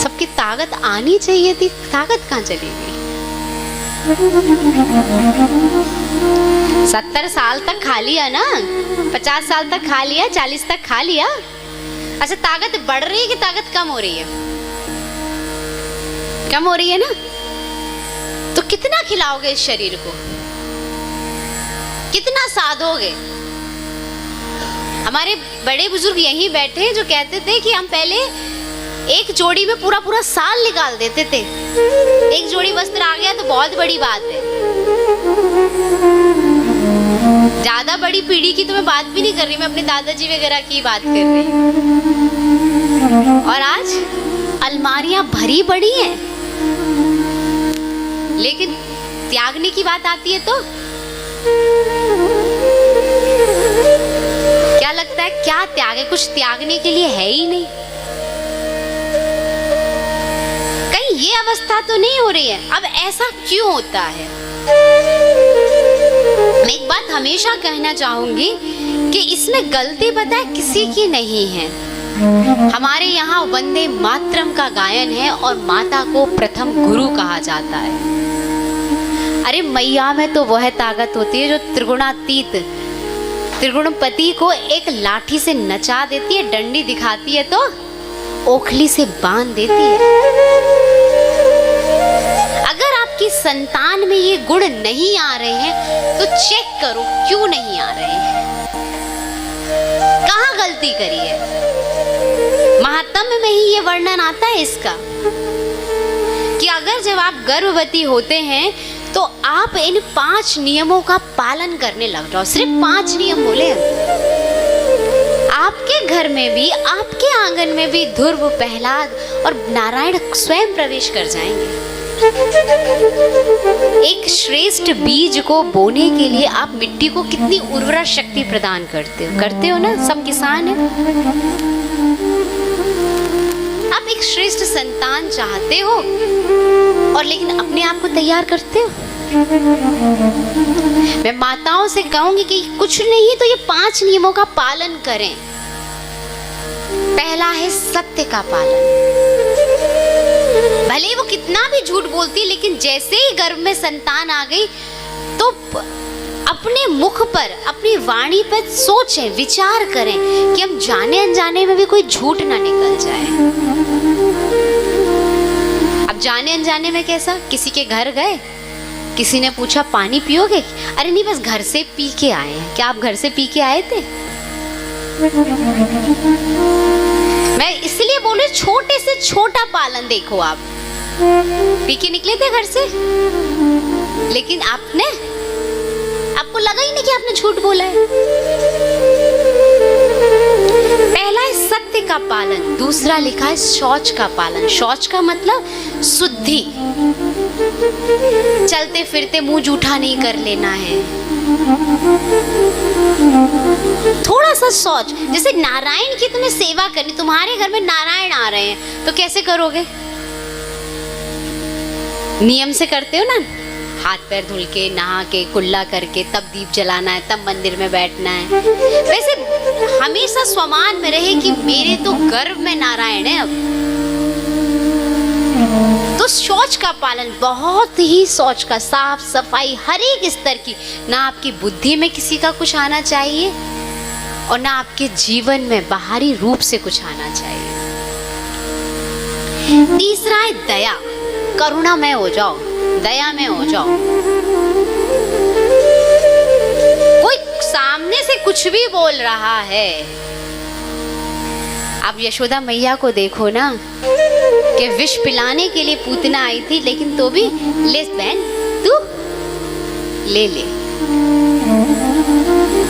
सबकी ताकत आनी चाहिए थी, ताकत कहाँ चली गई। 70 साल तक खा लिया ना, 50 साल तक खा लिया, 40 तक खा लिया। अच्छा, ताकत बढ़ रही है कि ताकत कम हो रही है, कम हो रही है ना। तो कितना खिलाओगे इस शरीर को, कितना साधोगे। हमारे बड़े बुजुर्ग यहीं बैठे हैं जो कहते थे कि हम पहले एक जोड़ी में पूरा पूरा साल निकाल देते थे, एक जोड़ी वस्त्र आ गया तो बहुत बड़ी बात है। ज्यादा बड़ी पीढ़ी की तो मैं बात भी नहीं कर रही, मैं अपने दादाजी वगैरह की बात कर रही हूँ। और आज अलमारियां भरी पड़ी हैं, लेकिन त्यागने की बात आती है तो क्या लगता है, क्या त्यागे, कुछ त्यागने के लिए है ही नहीं। कहीं ये अवस्था तो नहीं हो रही है। अब ऐसा क्यों होता है, मैं एक बात हमेशा कहना चाहूंगी कि इसमें गलती पता है किसी की नहीं है, हमारे यहाँ वंदे मातरम का गायन है और माता को प्रथम गुरु कहा जाता है। अरे मैया में तो वह ताकत होती है जो त्रिगुणातीत त्रिगुणपति को एक लाठी से नचा देती है, डंडी दिखाती है तो ओखली से बांध देती है। अगर आपकी संतान में ये गुण नहीं आ रहे हैं तो चेक करो क्यों नहीं आ रहे हैं, कहाँ गलती करी है। महात्म्य में ही ये वर्णन आता है इसका कि अगर जब आप गर्भवती होते हैं तो आप इन 5 नियमों का पालन करने लग जाओ। सिर्फ 5 नियम बोले। आपके घर में भी, आपके आंगन में भी ध्रुव, प्रहलाद और नारायण स्वयं प्रवेश कर जाएंगे। एक श्रेष्ठ बीज को बोने के लिए आप मिट्टी को कितनी उर्वरा शक्ति प्रदान करते हो ना, सब किसान है। आप एक श्रेष्ठ संतान चाहते हो और लेकिन अपने आप को तैयार करते हो। मैं माताओं से कहूंगी कि कुछ नहीं तो ये 5 नियमों का पालन करें। पहला है सत्य का पालन। भले वो कितना भी झूठ बोलती, लेकिन जैसे ही गर्भ में संतान आ गई तो अपने मुख पर, अपनी वाणी पर सोचें, विचार करें कि हम जाने अनजाने में भी कोई झूठ ना निकल जाए। अब जाने अनजाने में कैसा, किसी के घर गए, किसी ने पूछा पानी पियोगे, अरे नहीं बस घर से पी के आए हैं। क्या आप घर से पी के आए थे? मैं इसलिए बोले छोटे से छोटा पालन देखो। आप पी के निकले थे घर से, लेकिन आपको लगा ही नहीं कि आपने झूठ बोला है। पहला है सत्य का पालन, दूसरा लिखा है शौच का पालन। शौच का मतलब शुद्धि। चलते फिरते मुंह जूठा नहीं कर लेना है। थोड़ा सा शौच, जैसे नारायण की तुम्हें सेवा करनी, तुम्हारे घर में नारायण आ रहे हैं तो कैसे करोगे? नियम से करते हो ना, हाथ पैर धुल के, नहा के, कुल्ला करके तब दीप जलाना है, तब मंदिर में बैठना है। वैसे हमेशा स्वमान में रहे कि मेरे तो गर्भ में नारायण है। अब तो शौच का पालन, बहुत ही शौच का, साफ सफाई हर एक स्तर की। ना आपकी बुद्धि में किसी का कुछ आना चाहिए और ना आपके जीवन में बाहरी रूप से कुछ आना चाहिए। तीसरा है दया। करुणा में हो जाओ, दया में हो जाओ। कोई सामने से कुछ भी बोल रहा है, अब यशोदा मैया को देखो ना कि विष पिलाने के लिए पूतना आई थी, लेकिन तो भी ले बहन तू ले ले।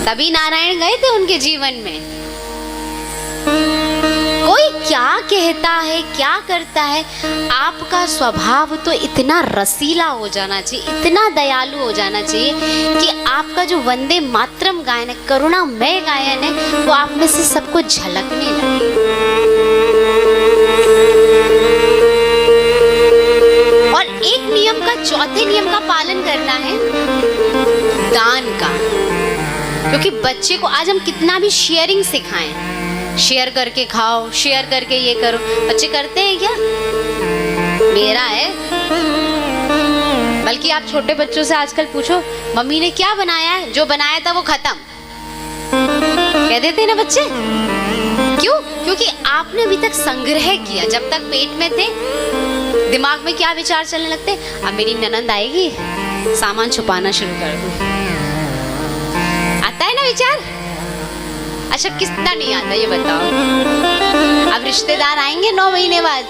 तभी नारायण गए थे उनके जीवन में। कोई क्या कहता है, क्या करता है, आपका स्वभाव तो इतना रसीला हो जाना चाहिए, इतना दयालु हो जाना चाहिए कि आपका जो वंदे मातरम गायन है, करुणामय गायन है, वो आप में से सबको झलकने लगे। और एक नियम का, चौथे नियम का पालन करना है, दान का। क्योंकि बच्चे को आज हम कितना भी शेयरिंग सिखाएं, शेयर करके खाओ, शेयर करके ये करो, बच्चे करते हैं क्या? मेरा है। बल्कि आप छोटे बच्चों से आजकल पूछो मम्मी ने क्या बनाया है, जो बनाया था वो खत्म, कह देते हैं ना बच्चे। क्यों? क्योंकि आपने अभी तक संग्रह किया। जब तक पेट में थे दिमाग में क्या विचार चलने लगते, अब मेरी ननंद आएगी, सामान छुपाना शुरू कर दूं। आता है ना विचार? अच्छा कितना नहीं आता ये बताओ। अब रिश्तेदार आएंगे 9 महीने बाद,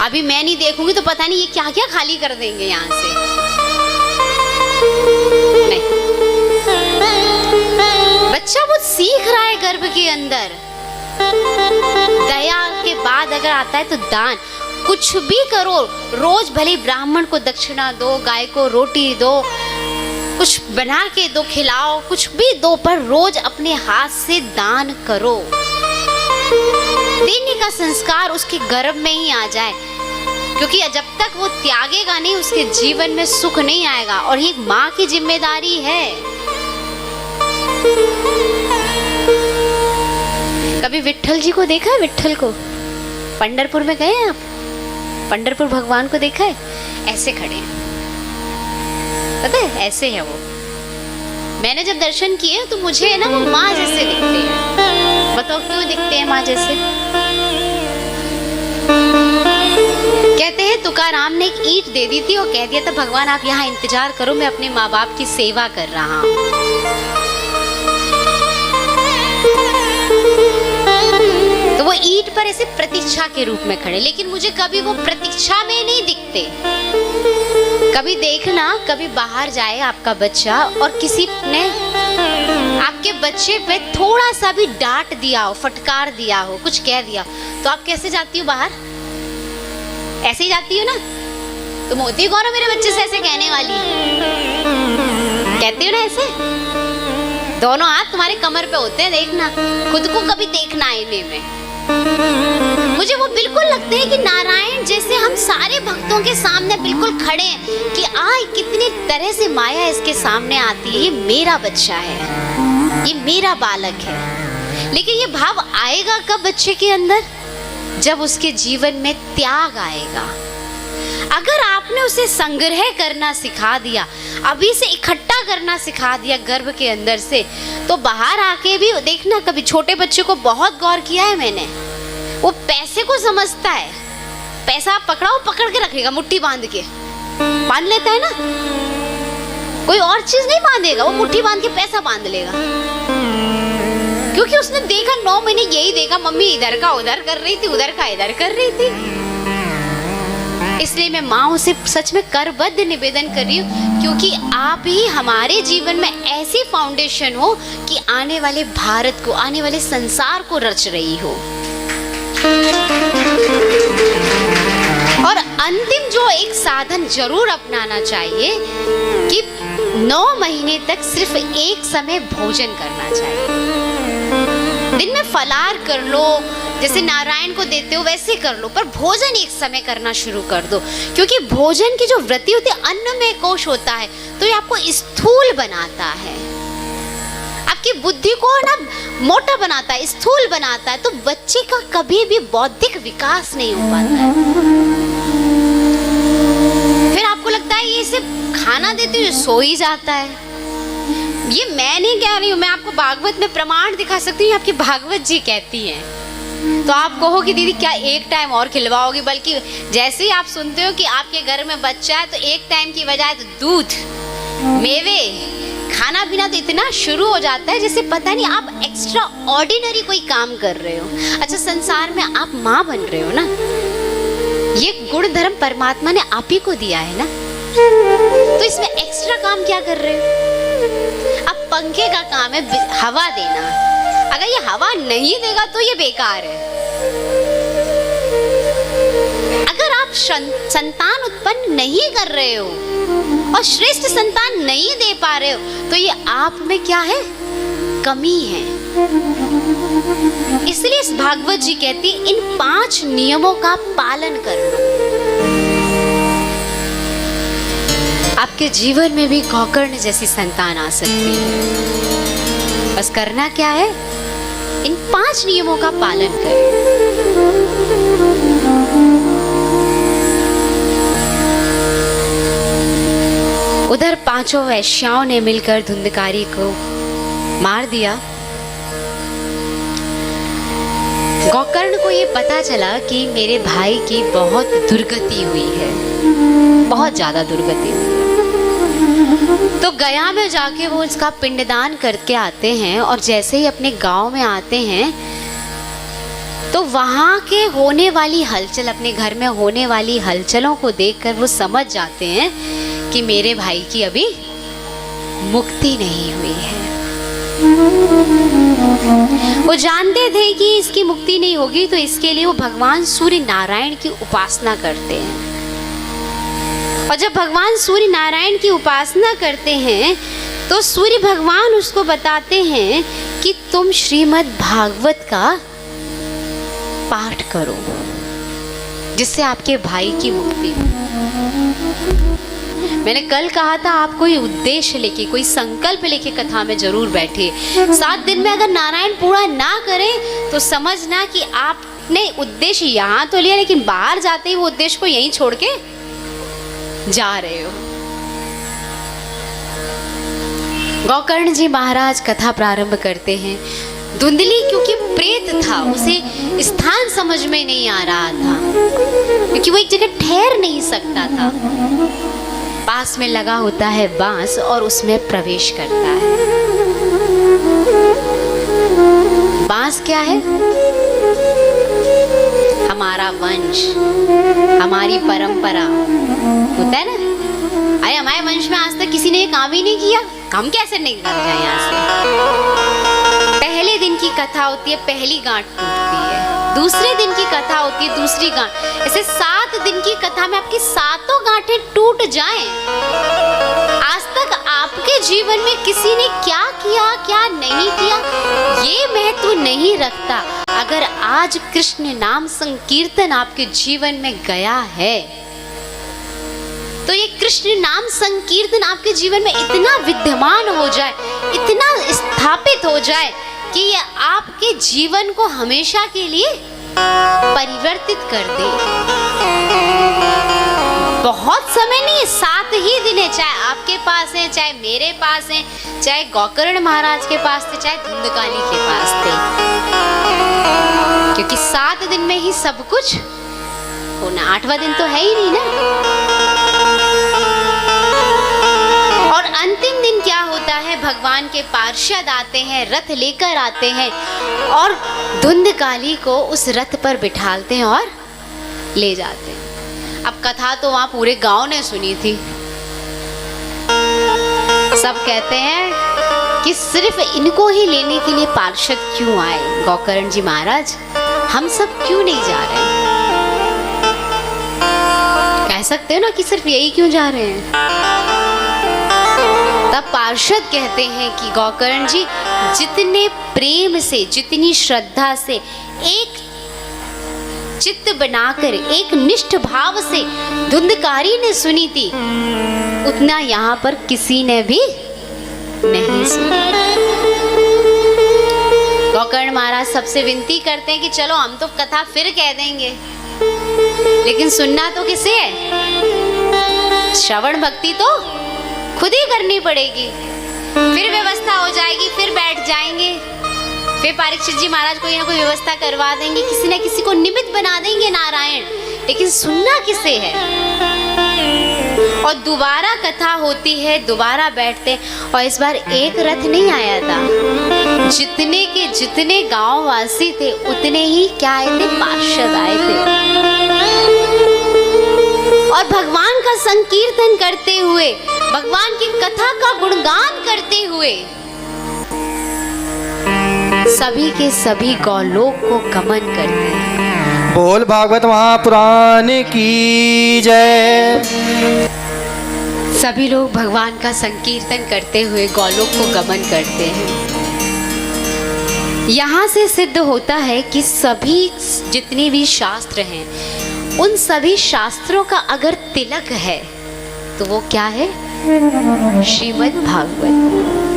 अभी मैं नहीं देखूंगी तो पता नहीं ये क्या क्या खाली कर देंगे यहाँ से। नहीं, बच्चा वो सीख रहा है गर्भ के अंदर। दया के बाद अगर आता है तो दान। कुछ भी करो, रोज भले ब्राह्मण को दक्षिणा दो, गाय को रोटी दो, कुछ बना के दो, खिलाओ, कुछ भी दो, पर रोज अपने हाथ से दान करो। देने का संस्कार उसके गर्भ में ही आ जाए, क्योंकि जब तक वो त्यागेगा नहीं उसके जीवन में सुख नहीं आएगा। और ये माँ की जिम्मेदारी है। कभी विट्ठल जी को देखा है? विट्ठल को पंढरपुर में गए हैं आप? पंढरपुर भगवान को देखा है? ऐसे खड़े हैं, पता है, ऐसे है वो। मैंने जब दर्शन किए तो मुझे है ना वो माँ जैसे दिखते हैं। बताओ क्यों दिखते हैं माँ जैसे? कहते हैं तुकाराम ने एक ईंट दे दी थी और कह दिया था भगवान आप यहाँ इंतजार करो, मैं अपने माँ बाप की सेवा कर रहा हूँ। तो वो ईंट पर ऐसे प्रतीक्षा के रूप में खड़े, लेकिन मुझे कभी वो प्रतीक्षा में नहीं दिखते। कभी देखना, कभी बाहर जाए आपका बच्चा और किसी ने आपके बच्चे पे थोड़ा सा भी डांट दिया हो, फटकार दिया हो, कुछ कह दिया, तो आप कैसे जाती हो बाहर? ऐसे ही जाती हो ना? तुम होती कौन हो मेरे बच्चे से ऐसे कहने वाली? कहती हो ना ऐसे? दोनों हाथ तुम्हारे कमर पे होते हैं, देखना, खुद को कभी देखना आईने में। मुझे वो बिल्कुल लगते हैं कि नारायण जैसे हम सारे भक्तों के सामने बिल्कुल खड़े हैं कि आय कितनी तरह से माया इसके सामने आती है, ये मेरा बच्चा है, ये मेरा बालक है। लेकिन ये भाव आएगा कब बच्चे के अंदर? जब उसके जीवन में त्याग आएगा। अगर आपने उसे संग्रह करना सिखा दिया, अभी से इकट्ठा करना सिखा दिया गर्भ के अंदर से, तो बाहर आके भी देखना, कभी छोटे बच्चे को बहुत गौर किया है मैंने, वो पैसे को समझता है। पैसा आप पकड़ाओ, पकड़ के रखेगा, मुट्ठी बांध के बांध लेता है ना, कोई और चीज नहीं बांधेगा, वो मुट्ठी बांध के पैसा बांध लेगा, क्योंकि उसने देखा 9 महीने यही देखा, मम्मी इधर का उधर कर रही थी, उधर का इधर कर रही थी। इसलिए मैं माँओं से सच में करबद्ध निवेदन कर रही हूँ, क्योंकि आप ही हमारे जीवन में ऐसी फाउंडेशन हो कि आने वाले भारत को, आने वाले संसार को रच रही हो। और अंतिम जो एक साधन जरूर अपनाना चाहिए कि 9 महीने तक सिर्फ एक समय भोजन करना चाहिए। दिन में फलाहार कर लो, जैसे नारायण को देते हो वैसे कर लो, पर भोजन एक समय करना शुरू कर दो, क्योंकि भोजन की जो वृत्ति होती है, अन्नमय कोश होता है, तो ये आपको स्थूल बनाता है, आपकी बुद्धि को ना मोटा बनाता है, स्थूल बनाता है, तो बच्चे का कभी भी बौद्धिक विकास नहीं हो पाता है। फिर आपको लगता है ये सिर्फ खाना देते हुए सो ही जाता है। ये मैं नहीं कह रही हूँ, मैं आपको भागवत में प्रमाण दिखा सकती हूँ, आपकी भागवत जी कहती हैं। तो आप कहो कि दीदी क्या एक टाइम और खिलवाओगी? बल्कि जैसे ही आप सुनते हो कि आपके घर में बच्चा है, तो एक टाइम की बजाय तो दूध, मेवे, खाना पीना तो इतना शुरू हो जाता है जैसे पता नहीं आप एक्स्ट्रा ऑर्डिनरी कोई काम कर रहे हो। अच्छा, संसार में आप माँ बन रहे हो ना, ये गुण धर्म परमात्मा ने आप ही को दिया है ना, तो इसमें एक्स्ट्रा काम क्या कर रहे हो? अब पंखे का काम है हवा देना, अगर ये हवा नहीं देगा तो ये बेकार है। अगर आप संतान उत्पन्न नहीं कर रहे हो और श्रेष्ठ संतान नहीं दे पा रहे हो, तो ये आप में क्या है? कमी है। इसलिए इस भागवत जी कहती इन 5 नियमों का पालन करना। आपके जीवन में भी गोकर्ण जैसी संतान आ सकती है। बस करना क्या है? इन 5 नियमों का पालन करें। उधर 5 वैश्याओं ने मिलकर धुंधकारी को मार दिया। गोकर्ण को ये पता चला कि मेरे भाई की बहुत दुर्गति हुई है, बहुत ज्यादा दुर्गति हुई है। तो गया में जाके वो उसका पिंडदान करके आते हैं, और जैसे ही अपने गांव में आते हैं तो वहां के होने वाली हलचल, अपने घर में होने वाली हलचलों को देखकर वो समझ जाते हैं कि मेरे भाई की अभी मुक्ति नहीं हुई है। वो जानते थे कि इसकी मुक्ति नहीं होगी, तो इसके लिए वो भगवान सूर्य नारायण की उपासना करते हैं। और जब भगवान सूर्य नारायण की उपासना करते हैं तो सूर्य भगवान उसको बताते हैं कि तुम श्रीमद् भागवत का पाठ करो, जिससे आपके भाई की मुक्ति हो। मैंने कल कहा था आप कोई उद्देश्य लेके, कोई संकल्प लेके कथा में जरूर बैठिए। 7 दिन में अगर नारायण पूरा ना करें तो समझना कि आपने उद्देश्य यहाँ तो लिया, लेकिन बाहर जाते ही वो उद्देश्य को यहीं छोड़ के जा रहे हो। गोकर्ण जी महाराज कथा प्रारंभ करते हैं। धुंधली क्योंकि प्रेत था, उसे स्थान समझ में नहीं आ रहा था, क्योंकि वो एक जगह ठहर नहीं सकता था। पास में लगा होता है बांस और उसमें प्रवेश करता है। बांस क्या है? हमारा वंश, हमारी परंपरा होता है ना। अरे हमारे वंश में आज तक किसी ने ये काम ही नहीं किया, हम कैसे निकल जाए यहाँ से। पहले दिन की कथा होती है, पहली गांठ टूटती है। दूसरे दिन की कथा होती है, दूसरी गांठ। ऐसे 7 दिन की कथा में आपकी 7 गांठें टूट जाएं। आज तक आपके जीवन में किसी ने क्या किया, क्या नहीं किया, ये महत्व नहीं रखता। अगर आज कृष्ण नाम संकीर्तन आपके जीवन में गया है तो ये कृष्ण नाम संकीर्तन आपके जीवन में इतना विद्यमान हो जाए, इतना स्थापित हो जाए कि ये आपके जीवन को हमेशा के लिए परिवर्तित कर दे। बहुत समय नहीं, 7 ही दिन है, चाहे आपके पास है, चाहे मेरे पास है, चाहे गोकर्ण महाराज के पास थे, चाहे धुंधकाली के पास थे, क्योंकि 7 दिन में ही सब कुछ होना। 8वां दिन तो है ही नहीं ना। और अंतिम दिन क्या होता है? भगवान के पार्षद आते हैं, रथ लेकर आते हैं और धुंधकाली को उस रथ पर बिठालते हैं और ले जाते हैं। अब कथा तो वहां पूरे गांव ने सुनी थी। सब कहते हैं कि सिर्फ इनको ही लेने के लिए पार्षद क्यों आए? गोकर्ण जी महाराज, हम सब क्यों नहीं जा रहे हैं? कह सकते हो ना कि सिर्फ यही क्यों जा रहे हैं? तब पार्षद कहते हैं कि गोकर्ण जी, जितने प्रेम से, जितनी श्रद्धा से, एक चित्त बनाकर, एक निष्ठ भाव से धुंधकारी ने सुनी थी, उतना यहाँ पर किसी ने भी नहीं सुना। गोकर्ण महाराज सबसे विनती करते हैं कि चलो हम तो कथा फिर कह देंगे, लेकिन सुनना तो किसे है? श्रवण भक्ति तो खुद ही करनी पड़ेगी। फिर व्यवस्था हो जाएगी, फिर बैठ जाएंगे, फिर परीक्षित जी महाराज कोई ना कोई व्यवस्था करवा देंगे, किसी न किसी को निमित्त बना देंगे नारायण, लेकिन सुनना किसे है? और दोबारा कथा होती है, दोबारा बैठते, और इस बार एक रथ नहीं आया था, जितने के जितने गांव वासी थे उतने ही क्या आए थे? पार्षद आए थे। और भगवान का संकीर्तन करते हुए, भगवान की कथा का गुणगान करते हुए सभी के सभी गौलोक को गमन करते हैं। बोल भागवत महापुराण की जय। सभी लोग भगवान का संकीर्तन करते हुए गौलोक को गमन करते हैं। यहाँ से सिद्ध होता है कि सभी जितने भी शास्त्र हैं, उन सभी शास्त्रों का अगर तिलक है तो वो क्या है? श्रीमद् भागवत।